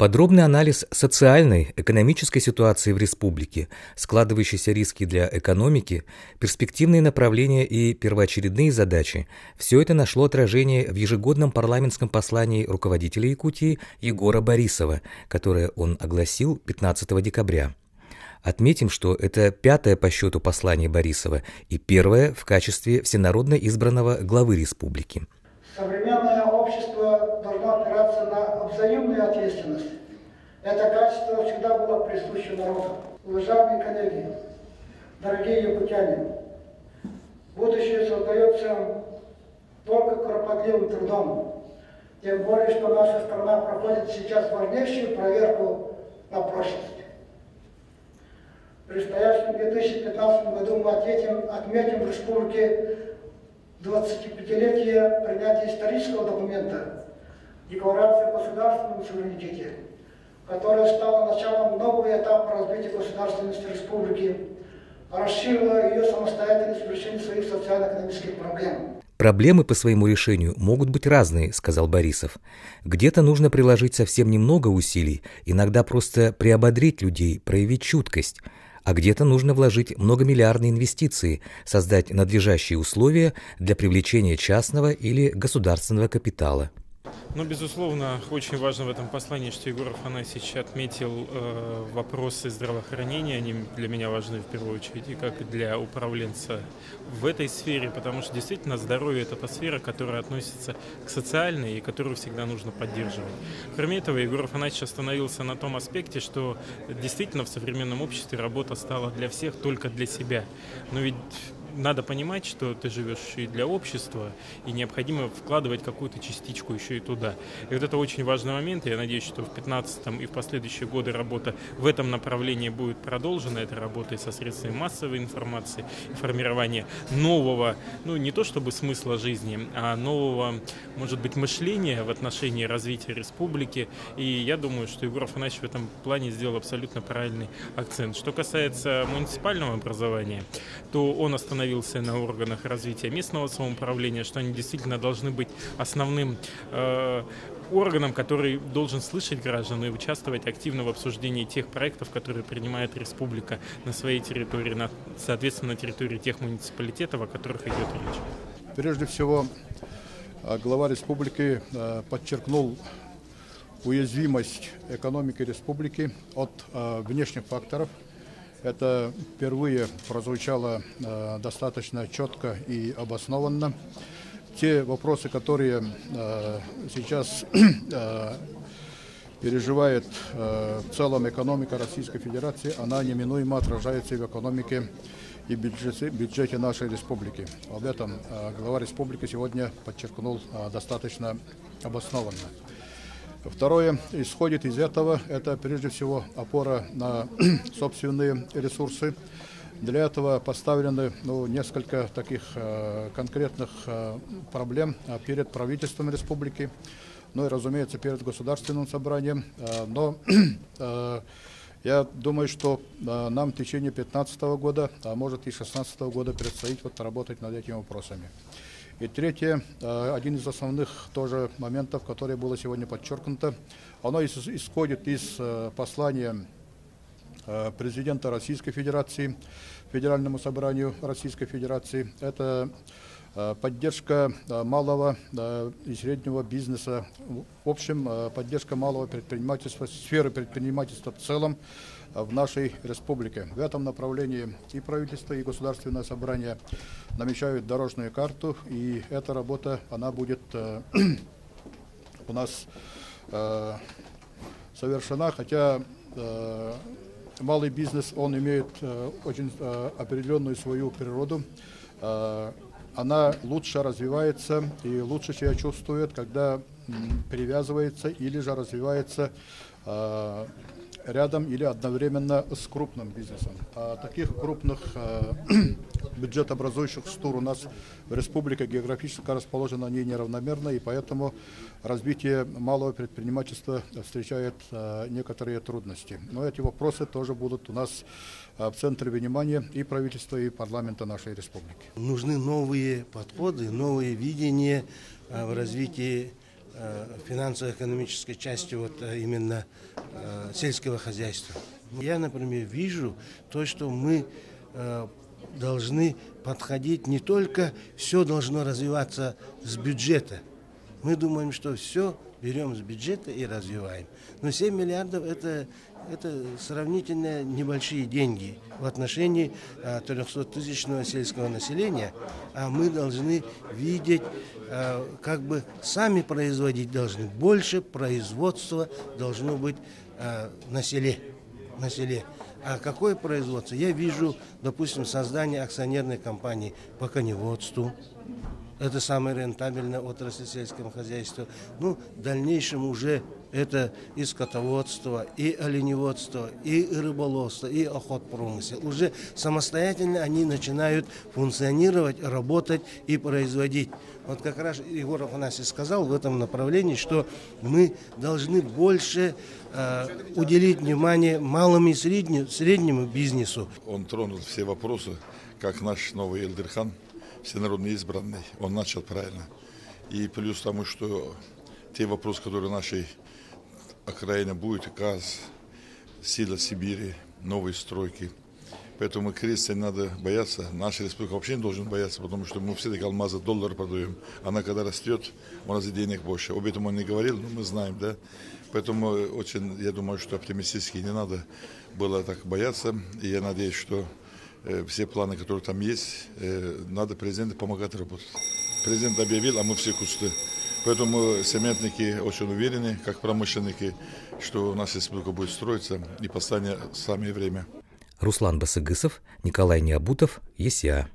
Подробный анализ социальной, экономической ситуации в республике, складывающиеся риски для экономики, перспективные направления и первоочередные задачи – все это нашло отражение в ежегодном парламентском послании руководителя Якутии Егора Борисова, которое он огласил 15 декабря. Отметим, что это 5-е по счету послание Борисова и 1-е в качестве всенародно избранного главы республики. Современное общество должно опираться на взаимную ответственность. Это качество всегда было присуще народу. Уважаемые коллеги, дорогие якутяне, будущее создается только кропотливым трудом. Тем более, что наша страна проходит сейчас важнейшую проверку на прочность. В предстоящем 2015 году мы отметим в республике 25-летие принятия исторического документа «Декларация о государственном суверенитете», которая стала началом нового этапа развития государственности республики, расширила ее самостоятельность в решении своих социально-экономических проблем. Проблемы по своему решению могут быть разные, сказал Борисов. Где-то нужно приложить совсем немного усилий, иногда просто приободрить людей, проявить чуткость. А где-то нужно вложить многомиллиардные инвестиции, создать надлежащие условия для привлечения частного или государственного капитала. Ну, безусловно, очень важно в этом послании, что Егор Афанасьевич отметил вопросы здравоохранения. Они для меня важны в первую очередь, и как для управленца в этой сфере, потому что действительно здоровье – это та сфера, которая относится к социальной и которую всегда нужно поддерживать. Кроме этого, Егор Афанасьевич остановился на том аспекте, что действительно в современном обществе работа стала для всех, только для себя. Но ведь надо понимать, что ты живешь и для общества, и необходимо вкладывать какую-то частичку еще и туда. И вот это очень важный момент. Я надеюсь, что в 2015 и в последующие годы работа в этом направлении будет продолжена. Это работа и со средствами массовой информации, и формирование нового, ну не то чтобы смысла жизни, а нового, может быть, мышления в отношении развития республики. И я думаю, что Егор Афанасьевич в этом плане сделал абсолютно правильный акцент. Что касается муниципального образования, то он остановился на органах развития местного самоуправления, что они действительно должны быть основным органом, который должен слышать граждан и участвовать активно в обсуждении тех проектов, которые принимает республика на своей территории, соответственно, на территории тех муниципалитетов, о которых идет речь. Прежде всего, глава республики подчеркнул уязвимость экономики республики от внешних факторов. Это впервые прозвучало достаточно четко и обоснованно. Те вопросы, которые сейчас переживает в целом экономика Российской Федерации, она неминуемо отражается и в экономике, и в бюджете нашей республики. Об этом глава республики сегодня подчеркнул достаточно обоснованно. Второе, исходит из этого, это прежде всего опора на собственные ресурсы. Для этого поставлены несколько таких конкретных проблем перед правительством республики, ну и, разумеется, перед государственным собранием. Но я думаю, что нам в течение 2015 года, а может и 2016 года предстоит работать над этими вопросами. И третье, один из основных тоже моментов, которое было сегодня подчеркнуто, оно исходит из послания президента Российской Федерации, Федеральному собранию Российской Федерации. Это поддержка малого и среднего бизнеса, в общем, поддержка малого предпринимательства, сферы предпринимательства в целом в нашей республике. В этом направлении и правительство, и Государственное собрание намечают дорожную карту, и эта работа, она будет у нас совершена, хотя малый бизнес, он имеет очень определенную свою природу. Она лучше развивается и лучше себя чувствует, когда привязывается или же развивается рядом или одновременно с крупным бизнесом. А таких крупных бюджетообразующих структур у нас в республике географически расположены они неравномерно, и поэтому развитие малого предпринимательства встречает некоторые трудности. Но эти вопросы тоже будут у нас в центре внимания и правительства, и парламента нашей республики. Нужны новые подходы, новые видения в развитии финансово-экономической части вот именно сельского хозяйства. Я, например, вижу то, что мы должны подходить не только, все должно развиваться с бюджета. Мы думаем, что все берем с бюджета и развиваем. Но 7 миллиардов это сравнительно небольшие деньги в отношении 300-тысячного сельского населения. А мы должны видеть, как бы сами производить должны. Больше производства должно быть на селе. А какое производство? Я вижу, допустим, создание акционерной компании по коневодству. Это самая рентабельная отрасль сельского хозяйства. Ну, в дальнейшем уже это и скотоводство, и оленеводство, и рыболовство, и охотпромысел. Уже самостоятельно они начинают функционировать, работать и производить. Вот как раз Егор Афанасьевич сказал в этом направлении, что мы должны больше уделить внимание малому и среднему бизнесу. Он тронул все вопросы, как наш новый Элдерхан, всенародно избранный, он начал правильно. И плюс тому, что те вопросы, которые нашей окраине будет, газ, сила Сибири, новые стройки. Поэтому кризиса не надо бояться. Наша республика вообще не должен бояться, потому что мы все такие алмазы доллар продаем. Она когда растет, у нас и денег больше. Об этом он не говорил, но мы знаем, да. Поэтому очень, я думаю, что оптимистически не надо было так бояться. И я надеюсь, что все планы, которые там есть, надо президенту помогать работать. Президент объявил, а мы все кусты. Поэтому цементники очень уверены, как промышленники, что наша республика будет строиться и постанет самое время. Руслан Басыгысов, Николай Необутов, ЕСЯ.